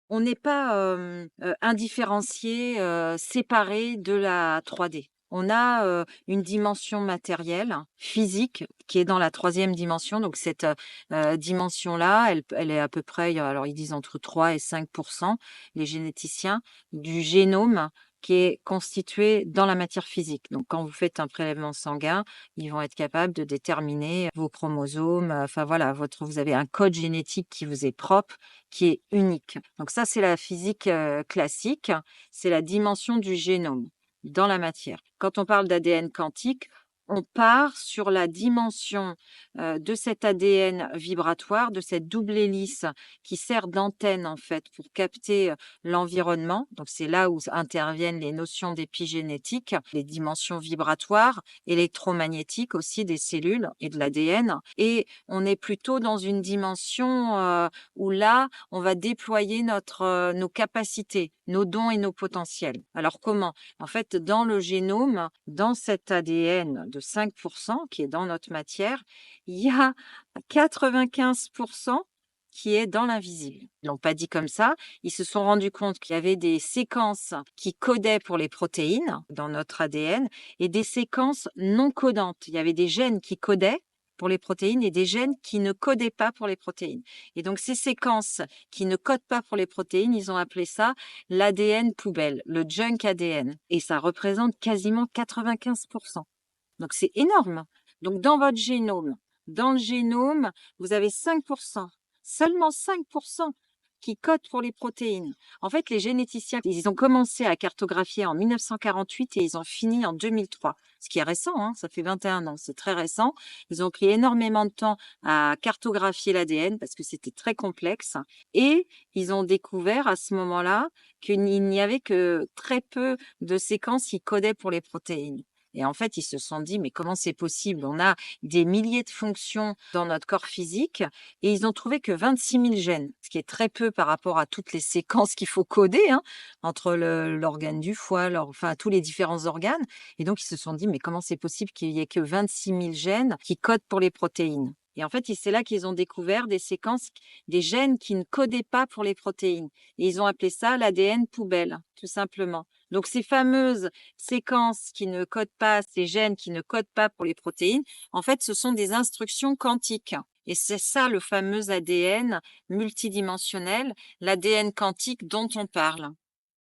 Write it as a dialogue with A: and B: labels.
A: On n'est pas, indifférenciés, séparés de la 3D. On a, une dimension matérielle, physique, qui est dans la troisième dimension. Donc cette, dimension-là, elle est à peu près, alors ils disent entre 3 et 5 les généticiens, du génome qui est constitué dans la matière physique. Donc quand vous faites un prélèvement sanguin, ils vont être capables de déterminer vos chromosomes, enfin voilà, vous avez un code génétique qui vous est propre, qui est unique. Donc ça, c'est la physique, classique, c'est la dimension du génome dans la matière. Quand on parle d'ADN quantique, on part sur la dimension, de cet ADN vibratoire, de cette double hélice qui sert d'antenne, en fait, pour capter, l'environnement. Donc c'est là où interviennent les notions d'épigénétique, les dimensions vibratoires, électromagnétiques aussi des cellules et de l'ADN, et on est plutôt dans une dimension, où là, on va déployer nos capacités, nos dons et nos potentiels. Alors comment? En fait, dans le génome, dans cet ADN de 5 qui est dans notre matière, il y a 95 qui est dans l'invisible. Ils l'ont pas dit comme ça, ils se sont rendus compte qu'il y avait des séquences qui codaient pour les protéines dans notre ADN et des séquences non codantes. Il y avait des gènes qui codaient pour les protéines et des gènes qui ne codaient pas pour les protéines. Et donc ces séquences qui ne codent pas pour les protéines, ils ont appelé ça l'ADN poubelle, le junk ADN, et ça représente quasiment 95. Donc c'est énorme. Donc dans le génome, vous avez 5 seulement 5 qui codent pour les protéines. En fait, les généticiens, ils ont commencé à cartographier en 1948 et ils ont fini en 2003, ce qui est récent, hein, ça fait 21 ans, c'est très récent. Ils ont pris énormément de temps à cartographier l'ADN parce que c'était très complexe et ils ont découvert à ce moment-là qu'il n'y avait que très peu de séquences qui codaient pour les protéines. Et en fait, ils se sont dit: «Mais comment c'est possible? On a des milliers de fonctions dans notre corps physique» et ils ont trouvé que 26 000 gènes, ce qui est très peu par rapport à toutes les séquences qu'il faut coder, hein, entre l'organe du foie, enfin tous les différents organes. Et donc ils se sont dit: «Mais comment c'est possible qu'il y ait que 26 000 gènes qui codent pour les protéines?» Et en fait, c'est là qu'ils ont découvert des séquences, des gènes qui ne codaient pas pour les protéines et ils ont appelé ça l'ADN poubelle, tout simplement. Donc ces fameuses séquences qui ne codent pas, ces gènes qui ne codent pas pour les protéines, en fait, ce sont des instructions quantiques. Et c'est ça le fameux ADN multidimensionnel, l'ADN quantique dont on parle.